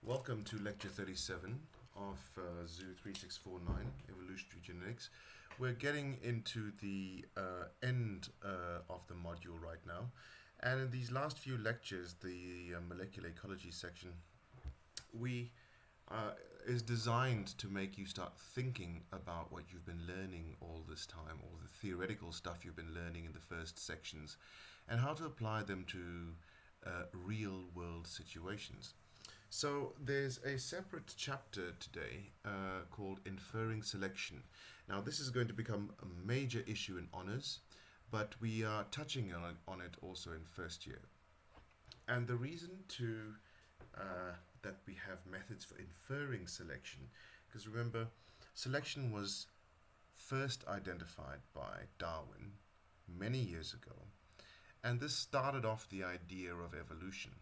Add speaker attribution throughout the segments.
Speaker 1: Welcome to lecture 37 of ZOO3649, Evolutionary Genetics. We're getting into the end of the module right now, and in these last few lectures, the molecular ecology section, we is designed to make you start thinking about what you've been learning all this time, all the theoretical stuff you've been learning in the first sections, and how to apply them to real world situations. So there's a separate chapter today called Inferring Selection. Now this is going to become a major issue in honors, but we are touching on it also in first year. And the reason that we have methods for inferring selection, because remember, selection was first identified by Darwin many years ago, and this started off the idea of evolution.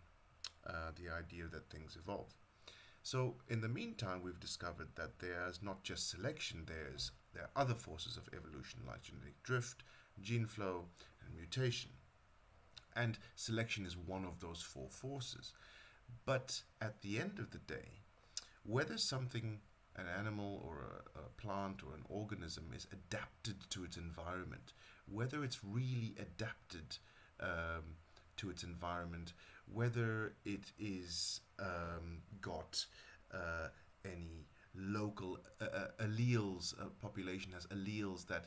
Speaker 1: The idea that things evolve. So in the meantime, we've discovered that there's not just selection, there are other forces of evolution like genetic drift, gene flow, and mutation. And selection is one of those four forces. But at the end of the day, whether something, an animal or a plant or an organism, is adapted to its environment, whether it's really adapted to its environment, whether it is got any local alleles, population has alleles that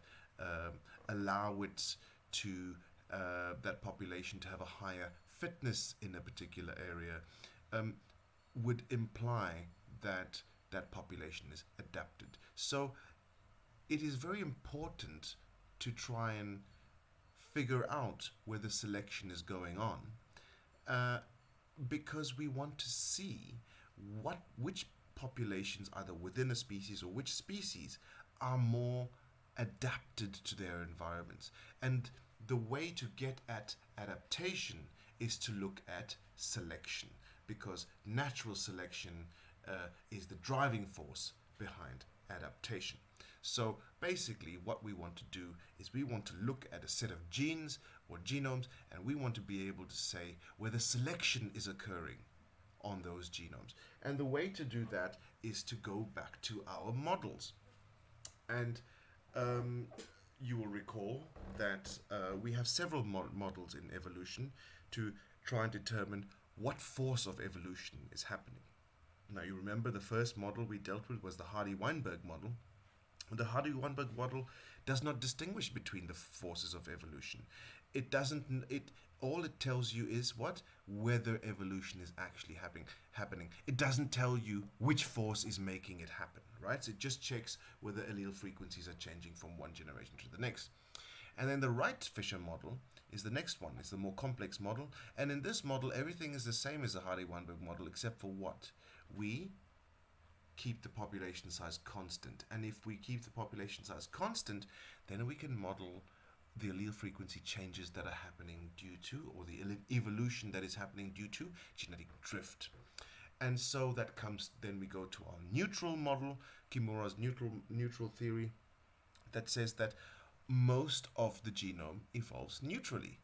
Speaker 1: allow it to that population to have a higher fitness in a particular area, would imply that that population is adapted. So it is very important to try and figure out whether selection is going on, because we want to see which populations, either within a species or which species, are more adapted to their environments. And the way to get at adaptation is to look at selection, because natural selection is the driving force behind adaptation. So basically what we want to do is we want to look at a set of genes or genomes, and we want to be able to say whether selection is occurring on those genomes. And the way to do that is to go back to our models. And you will recall that we have several models in evolution to try and determine what force of evolution is happening. Now, you remember the first model we dealt with was the Hardy-Weinberg model. The Hardy-Weinberg model does not distinguish between the forces of evolution. It doesn't. All it tells you is what, whether evolution is actually happening. It doesn't tell you which force is making it happen, right? So it just checks whether allele frequencies are changing from one generation to the next. And then the Wright-Fisher model is the next one. It's the more complex model. And in this model, everything is the same as the Hardy-Weinberg model, except for what? We keep the population size constant. And if we keep the population size constant, then we can model the allele frequency changes that are happening due to, or the evolution that is happening due to genetic drift. And so that comes, then we go to our neutral model, Kimura's neutral theory, that says that most of the genome evolves neutrally,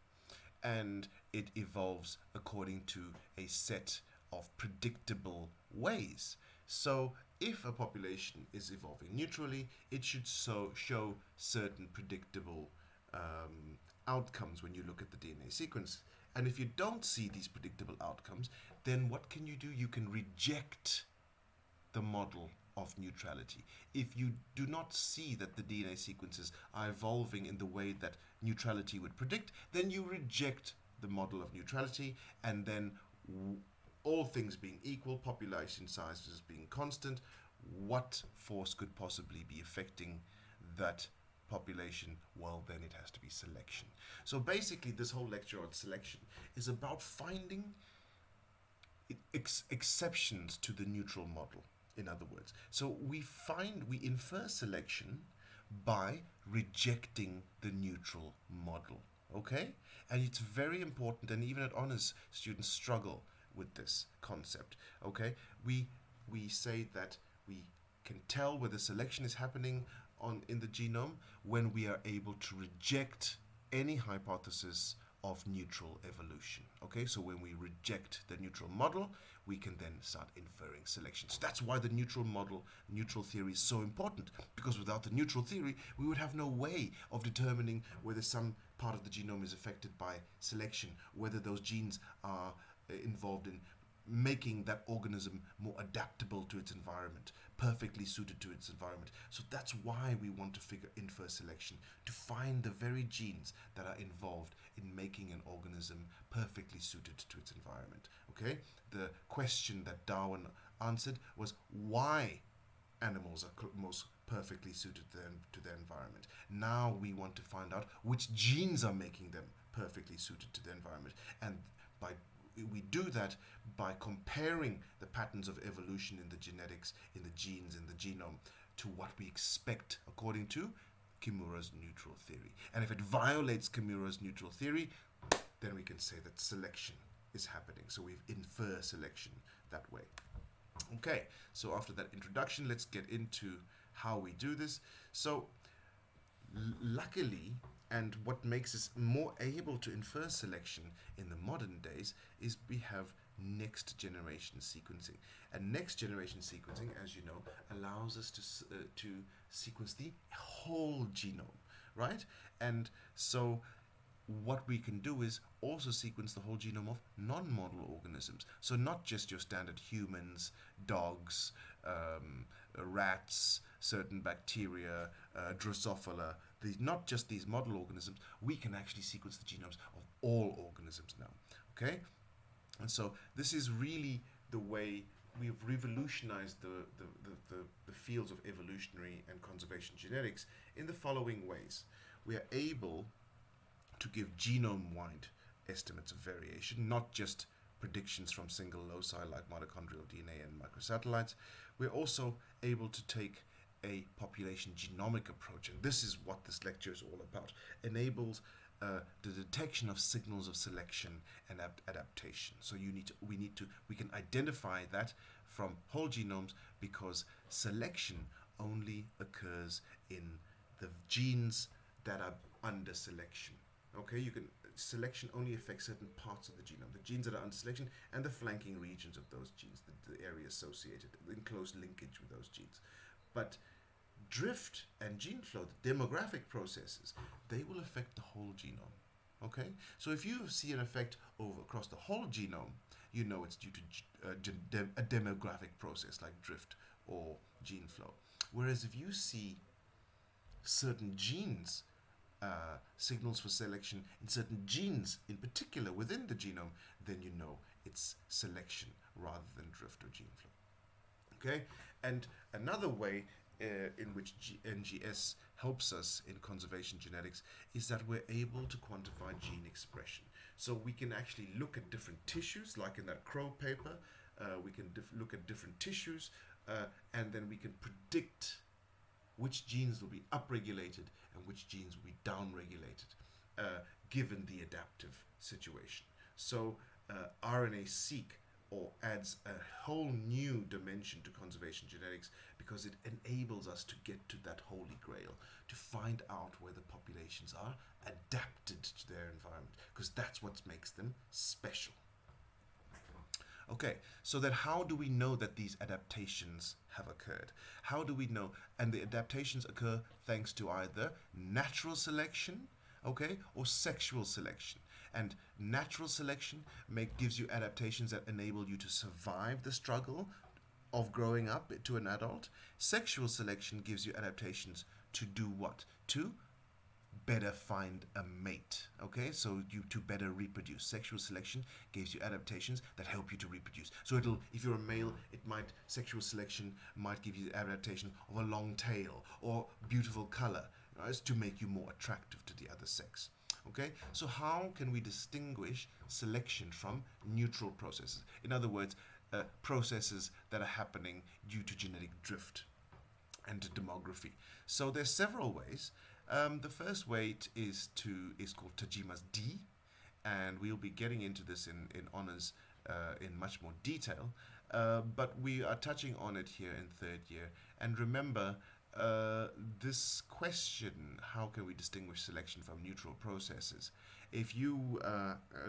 Speaker 1: and it evolves according to a set of predictable ways. So if a population is evolving neutrally, it should show certain predictable outcomes when you look at the DNA sequence. And if you don't see these predictable outcomes, then what can you do? You can reject the model of neutrality. If you do not see that the DNA sequences are evolving in the way that neutrality would predict, then you reject the model of neutrality, and then all things being equal, population sizes being constant, what force could possibly be affecting that population? Well, then it has to be selection. So basically this whole lecture on selection is about finding exceptions to the neutral model, in other words. So we infer selection by rejecting the neutral model. Okay? And it's very important, and even at honors, students struggle with this concept. Okay? We say that we can tell whether selection is happening in the genome when we are able to reject any hypothesis of neutral evolution. Okay, so when we reject the neutral model, we can then start inferring selection. So that's why the neutral model, neutral theory is so important, because without the neutral theory, we would have no way of determining whether some part of the genome is affected by selection, whether those genes are involved in making that organism more adaptable to its environment, perfectly suited to its environment. So that's why we want to infer selection, to find the very genes that are involved in making an organism perfectly suited to its environment. Okay? The question that Darwin answered was why animals are most perfectly suited to their environment. Now we want to find out which genes are making them perfectly suited to their environment. And we do that by comparing the patterns of evolution in the genetics, in the genes, in the genome, to what we expect according to Kimura's neutral theory. And if it violates Kimura's neutral theory, then we can say that selection is happening. So we infer selection that way. Okay, so after that introduction, let's get into how we do this. So luckily, and what makes us more able to infer selection in the modern days is we have next generation sequencing. And next generation sequencing, as you know, allows us to sequence the whole genome, right? And so what we can do is also sequence the whole genome of non-model organisms. So not just your standard humans, dogs, rats, certain bacteria, Drosophila, not just these model organisms. We can actually sequence the genomes of all organisms now. Okay? And so this is really the way we've revolutionized the fields of evolutionary and conservation genetics in the following ways. We are able to give genome-wide estimates of variation, not just predictions from single loci like mitochondrial DNA and microsatellites. We're also able to take a population genomic approach, and this is what this lecture is all about. Enables the detection of signals of selection and adaptation. So we can identify that from whole genomes, because selection only occurs in the genes that are under selection. Okay, selection only affects certain parts of the genome, the genes that are under selection and the flanking regions of those genes, the area associated, in close linkage with those genes. But drift and gene flow, the demographic processes, they will affect the whole genome. Okay, so if you see an effect across the whole genome, you know it's due to a demographic process like drift or gene flow. Whereas if you see certain genes, signals for selection in certain genes in particular within the genome, then you know it's selection rather than drift or gene flow. Okay, and another way in which NGS helps us in conservation genetics is that we're able to quantify gene expression. So we can actually look at different tissues, like in that Crow paper, we can look at different tissues, and then we can predict which genes will be upregulated and which genes will be downregulated, given the adaptive situation. So RNA-seq adds a whole new dimension to conservation genetics, because it enables us to get to that holy grail, to find out where the populations are adapted to their environment, because that's what makes them special. Okay, so then how do we know that these adaptations have occurred? How do we know? And the adaptations occur thanks to either natural selection, okay, or sexual selection. And natural selection gives you adaptations that enable you to survive the struggle of growing up to an adult. Sexual selection gives you adaptations to do what? To better find a mate. Okay, so to better reproduce. Sexual selection gives you adaptations that help you to reproduce. So if you're a male, sexual selection might give you the adaptation of a long tail or beautiful color, right, to make you more attractive to the other sex. Okay, so how can we distinguish selection from neutral processes? In other words, processes that are happening due to genetic drift and to demography. So there's several ways. The first way is called Tagimas D, and we'll be getting into this in honors in much more detail. But we are touching on it here in third year. And remember, this question, how can we distinguish selection from neutral processes, if you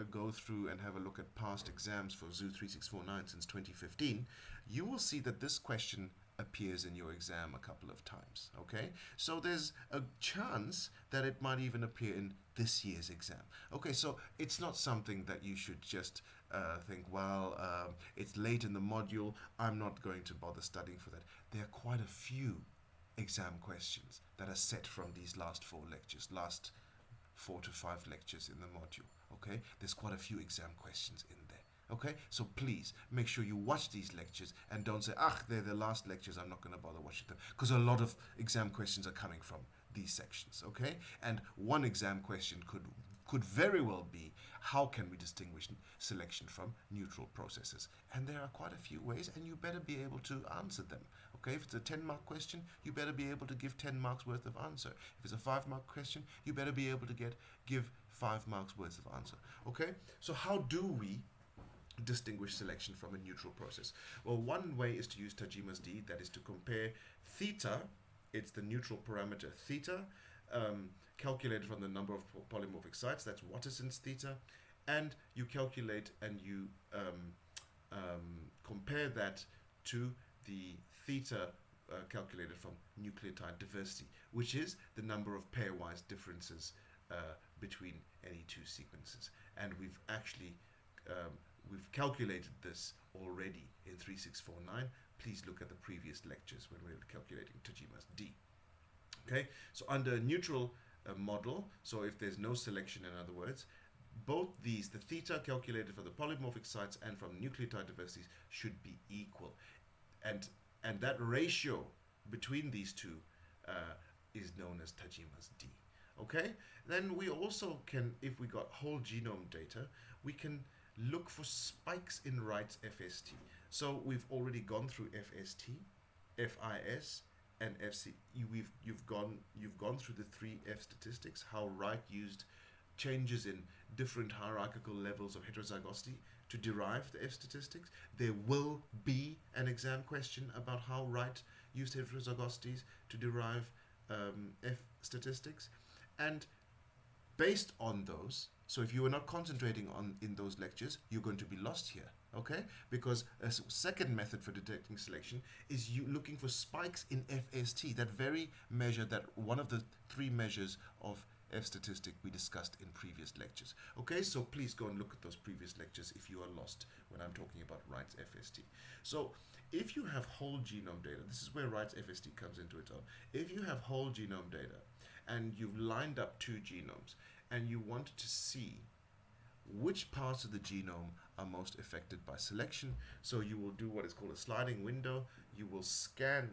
Speaker 1: go through and have a look at past exams for ZOO3649 since 2015, you will see that this question appears in your exam a couple of times. Okay, so there's a chance that it might even appear in this year's exam. Okay, so it's not something that you should just think, well, it's late in the module, I'm not going to bother studying for that. There are quite a few exam questions that are set from these last 4 lectures, last 4 to 5 lectures in the module. Okay, there's quite a few exam questions in there. Okay, so please make sure you watch these lectures and don't say, they're the last lectures, I'm not going to bother watching them, because a lot of exam questions are coming from these sections. Okay, and one exam question could very well be, how can we distinguish selection from neutral processes? And there are quite a few ways, and you better be able to answer them. Okay, if it's a 10-mark question, you better be able to give 10 marks worth of answer. If it's a 5-mark question, you better be able to give 5 marks worth of answer. Okay, so how do we distinguish selection from a neutral process? Well, one way is to use Tagimas D, that is to compare theta, it's the neutral parameter theta, calculated from the number of polymorphic sites, that's Watterson's theta, and you calculate and you compare that to the theta calculated from nucleotide diversity, which is the number of pairwise differences between any 2 sequences. And we've actually we've calculated this already in 3649. Please look at the previous lectures when we were calculating Tagimas D. Okay, so under neutral model, so if there's no selection, in other words, both these, the theta calculated for the polymorphic sites and from nucleotide diversities, should be equal. And that ratio between these two is known as Tagimas D. Okay, then we also can, if we got whole genome data, we can look for spikes in Wright's FST. So we've already gone through FST, FIS, and FC. You've gone through the 3 F statistics, how Wright used changes in different hierarchical levels of heterozygosity to derive the F statistics. There will be an exam question about how Wright used heterozygosities to derive F statistics. And based on those, so if you are not concentrating on in those lectures, you're going to be lost here, okay? Because a second method for detecting selection is you looking for spikes in FST, that very measure, that one of the 3 measures of F statistic we discussed in previous lectures. Okay, so please go and look at those previous lectures if you are lost when I'm talking about Wright's FST. So if you have whole genome data, this is where Wright's FST comes into its own. If you have whole genome data and you've lined up 2 genomes and you want to see which parts of the genome are most affected by selection, so you will do what is called a sliding window. You will scan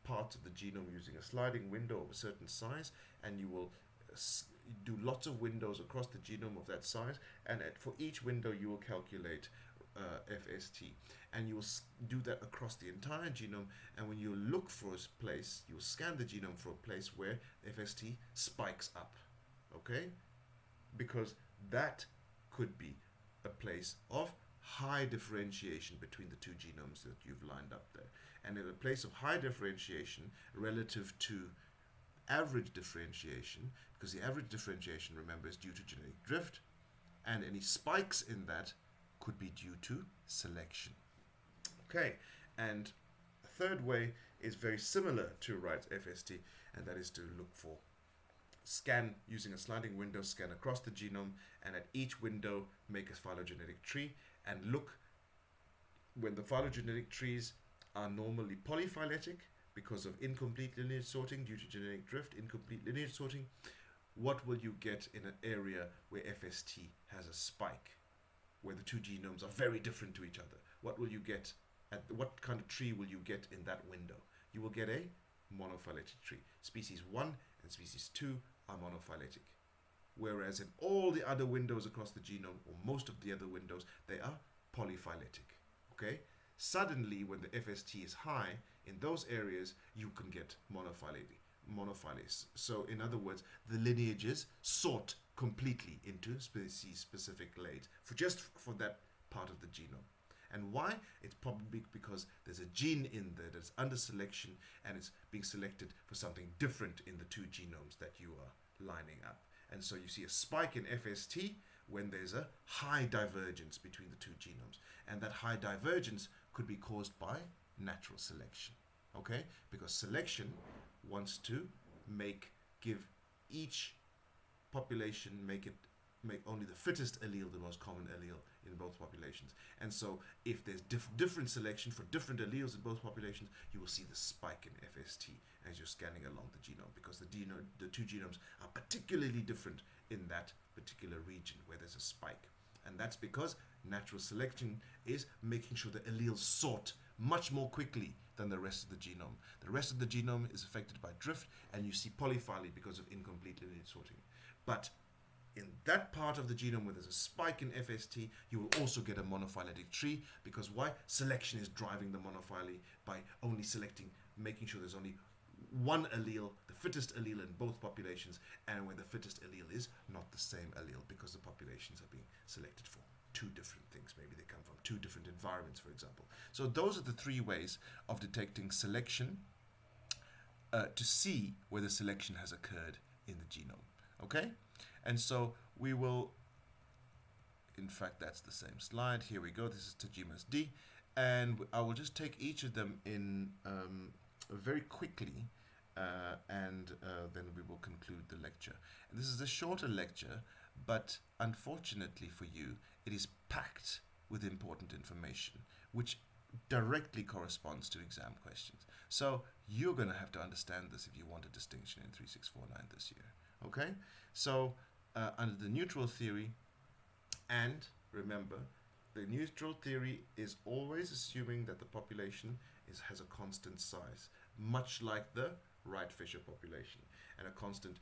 Speaker 1: parts of the genome using a sliding window of a certain size, and you will do lots of windows across the genome of that size, and for each window you will calculate FST, and you will do that across the entire genome. And when you look for a place, you will scan the genome for a place where FST spikes up, okay? Because that could be a place of high differentiation between the 2 genomes that you've lined up there. And in a place of high differentiation relative to average differentiation, because the average differentiation, remember, is due to genetic drift, and any spikes in that could be due to selection. Okay, and a third way is very similar to Wright's FST, and that is to look for scan using a sliding window, scan across the genome, and at each window make a phylogenetic tree, and look when the phylogenetic trees are normally polyphyletic because of incomplete lineage sorting due to genetic drift, incomplete lineage sorting, what will you get in an area where FST has a spike, where the 2 genomes are very different to each other? What will you get, what kind of tree will you get in that window? You will get a monophyletic tree. Species 1 and species 2 are monophyletic, whereas in all the other windows across the genome, or most of the other windows, they are polyphyletic. Okay? Suddenly, when the FST is high in those areas, you can get monophyletes. So in other words, the lineages sort completely into species-specific clades just for that part of the genome. And why? It's probably because there's a gene in there that's under selection, and it's being selected for something different in the 2 genomes that you are lining up. And so you see a spike in FST when there's a high divergence between the two genomes. And that high divergence could be caused by natural selection. Okay? Because selection wants to give each population, make only the fittest allele the most common allele in both populations. And so if there's different selection for different alleles in both populations, you will see the spike in FST as you're scanning along the genome, because the two genomes are particularly different in that particular region where there's a spike. And that's because natural selection is making sure the alleles sort much more quickly than the rest of the genome. The rest of the genome is affected by drift, and you see polyphyly because of incomplete lineage sorting. But in that part of the genome where there's a spike in FST, you will also get a monophyletic tree, because why? Selection is driving the monophyly by only selecting, making sure there's only one allele, the fittest allele in both populations, and where the fittest allele is not the same allele, because the populations are being selected for two different things. Maybe they come from two different environments, for example. So those are the three ways of detecting selection to see whether selection has occurred in the genome. Okay? And so we will, in fact, that's the same slide. Here we go. This is Tagimas D. And I will just take each of them in very quickly, and then we will conclude the lecture. And this is a shorter lecture, but unfortunately for you, it is packed with important information, which directly corresponds to exam questions. So you're going to have to understand this if you want a distinction in 3649 this year. Okay? So under the neutral theory, and remember, the neutral theory is always assuming that the population has a constant size, much like the Wright-Fisher population, and a constant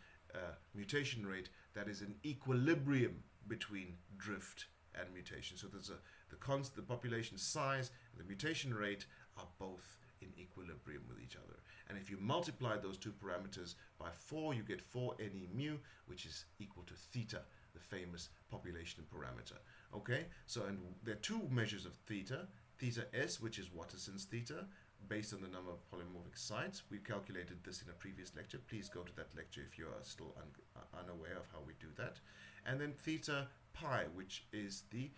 Speaker 1: mutation rate that is in equilibrium between drift and mutation. So there's the population size and the mutation rate are both in equilibrium with each other. And if you multiply those two parameters by 4, you get 4 NE mu, which is equal to theta, the famous population parameter. Okay, so and there are two measures of theta. Theta S, which is Watterson's theta, based on the number of polymorphic sites. We calculated this in a previous lecture. Please go to that lecture if you are still unaware of how we do that. And then theta pi, which is the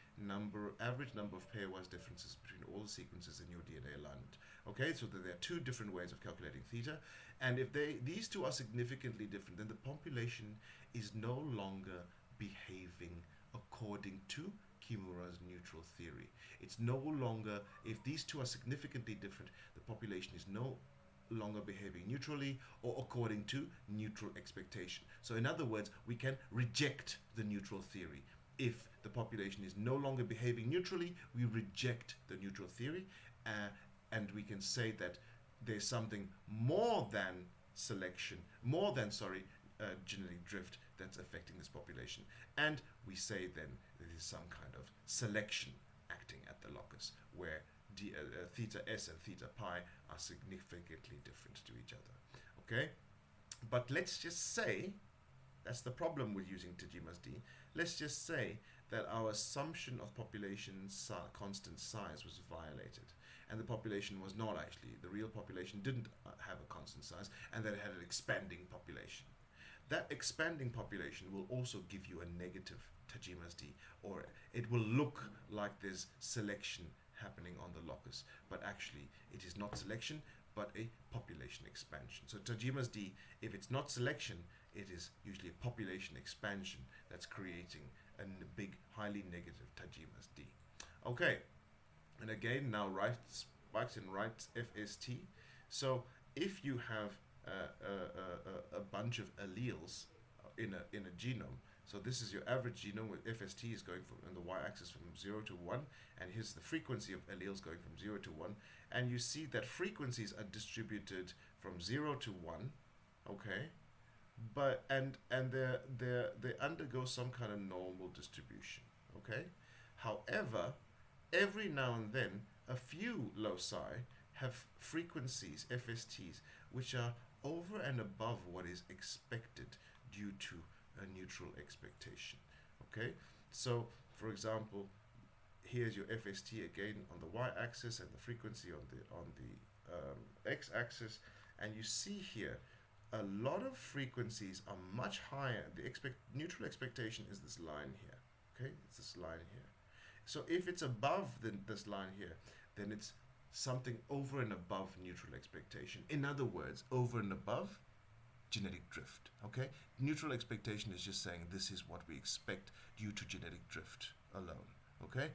Speaker 1: average number of pairwise differences between all the sequences in your DNA alignment. Okay, so there are two different ways of calculating theta, and if these two are significantly different, then the population is no longer behaving according to Kimura's neutral theory. It's no longer, if these two are significantly different, the population is no longer behaving neutrally or according to neutral expectation. So in other words, we can reject the neutral theory. If the population is no longer behaving neutrally, we reject the neutral theory, and we can say that there's something more than genetic drift that's affecting this population. And we say then there is some kind of selection acting at the locus, where theta S and theta pi are significantly different to each other. Okay? But let's just say, that's the problem with using Tagimas D, let's just say that our assumption of population constant size was violated, and the population was not actually, the real population didn't have a constant size, and that it had an expanding population. That expanding population will also give you a negative Tagimas D, or it will look like there's selection happening on the locus, but actually it is not selection, but a population expansion. So Tagimas D, if it's not selection, it is usually a population expansion that's creating a big, highly negative Tagimas D. Okay, and again, now right spikes and right FST. So if you have a bunch of alleles in a genome, so this is your average genome with FST is going from on the y-axis from 0 to 1, and here's the frequency of alleles going from 0 to 1, and you see that frequencies are distributed from 0 to 1, okay, but and they undergo some kind of normal distribution, okay. However, every now and then a few loci have frequencies, FSTs, which are over and above what is expected due to a neutral expectation. Okay, so for example, here's your FST again on the y-axis and the frequency on the x-axis, and you see here a lot of frequencies are much higher. The neutral expectation is this line here. Okay, it's this line here. So if it's above this line here, then it's something over and above neutral expectation. In other words, over and above genetic drift. Okay, neutral expectation is just saying this is what we expect due to genetic drift alone. Okay,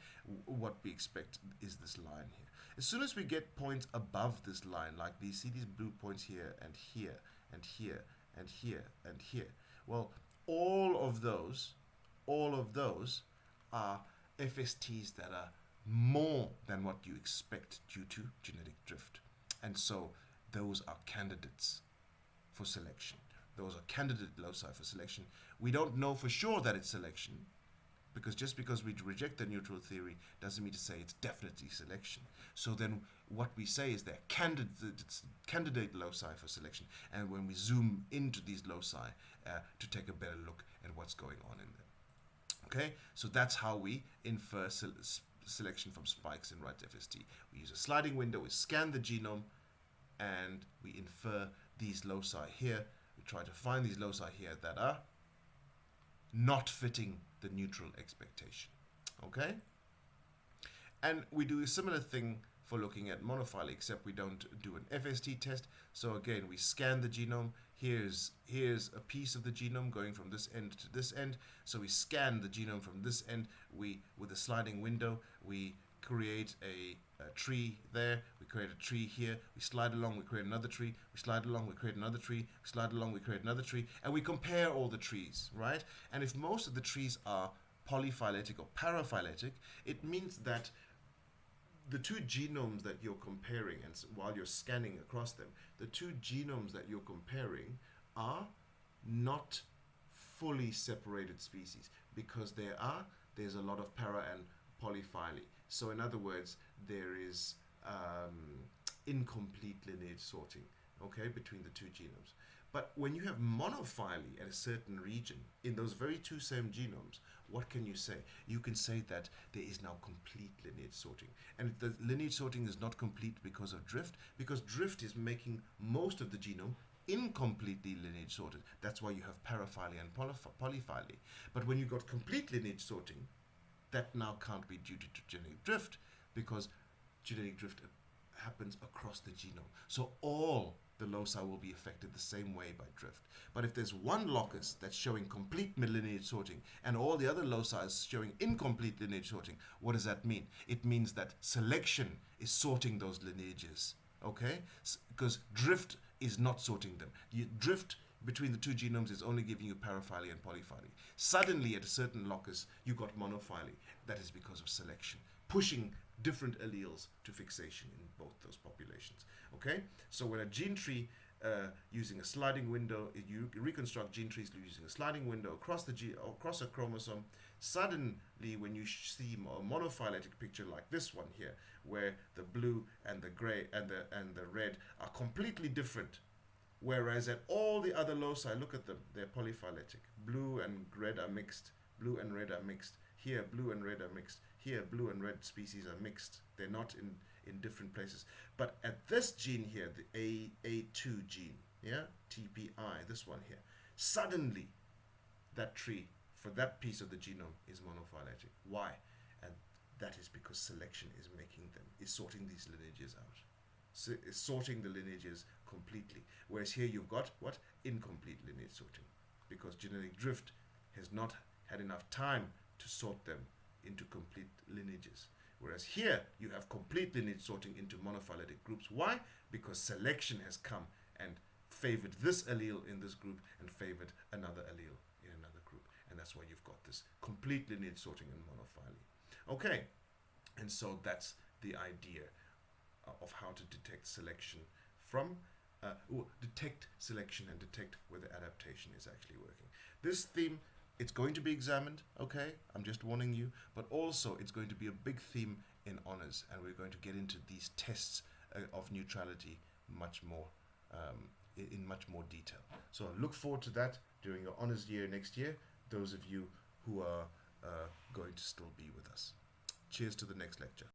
Speaker 1: what we expect is this line here. As soon as we get points above this line, like these, see these blue points here and here and here and here and here. Well, all of those are FSTs that are more than what you expect due to genetic drift. And so those are candidates for selection. Those are candidate loci for selection. We don't know for sure that it's selection, because just because we reject the neutral theory doesn't mean to say it's definitely selection. So then what we say is they're candidate loci for selection. And when we zoom into these loci to take a better look at what's going on in them. Okay, so that's how we infer selection from spikes in right FST. We use a sliding window, we scan the genome, and we infer these loci here. We try to find these loci here that are not fitting the neutral expectation. Okay? And we do a similar thing for looking at Monophyle, except we don't do an FST test. So again, we scan the genome. Here's a piece of the genome going from this end to this end. So we scan the genome from this end. With a sliding window, we create a tree there. We create a tree here. We slide along, we create another tree. We slide along, we create another tree. We slide along, we create another tree. And we compare all the trees, right? And if most of the trees are polyphyletic or paraphyletic, it means that the two genomes that you're comparing, and while you're scanning across them, the two genomes that you're comparing are not fully separated species, because there's a lot of para and polyphyly. So in other words, there is incomplete lineage sorting, okay, between the two genomes. But when you have monophily at a certain region, in those very two same genomes, what can you say? You can say that there is now complete lineage sorting. And the lineage sorting is not complete because of drift, because drift is making most of the genome incompletely lineage sorted. That's why you have paraphyly and polyphyly. But when you got complete lineage sorting, that now can't be due to genetic drift, because genetic drift happens across the genome. So all the loci will be affected the same way by drift. But if there's one locus that's showing complete lineage sorting and all the other loci is showing incomplete lineage sorting, what does that mean? It means that selection is sorting those lineages, okay? Because drift is not sorting them. Drift between the two genomes is only giving you paraphyly and polyphyly. Suddenly, at a certain locus, you got monophily. That is because of selection, pushing different alleles to fixation in both those populations. Okay, so when a gene tree using a sliding window, you reconstruct gene trees using a sliding window across across a chromosome. Suddenly, when you see a monophyletic picture like this one here, where the blue and the gray and the red are completely different, whereas at all the other loci, look at them, they're polyphyletic. Blue and red are mixed. Blue and red are mixed. Here, blue and red are mixed. Here, blue and red species are mixed. They're not in different places. But at this gene here, the A2 gene, yeah, TPI, this one here, suddenly that tree for that piece of the genome is monophyletic. Why? And that is because selection is sorting these lineages out. So it's sorting the lineages completely. Whereas here you've got what? Incomplete lineage sorting. Because genetic drift has not had enough time to sort them into complete lineages. Whereas here you have complete lineage sorting into monophyletic groups. Why? Because selection has come and favored this allele in this group and favored another allele in another group. And that's why you've got this complete lineage sorting in monophily. Okay, and so that's the idea of how to detect selection from detect selection and detect whether adaptation is actually working. This theme, it's going to be examined, okay? I'm just warning you. But also, it's going to be a big theme in honors, and we're going to get into these tests of neutrality much more in much more detail. So look forward to that during your honors year next year, those of you who are going to still be with us. Cheers to the next lecture.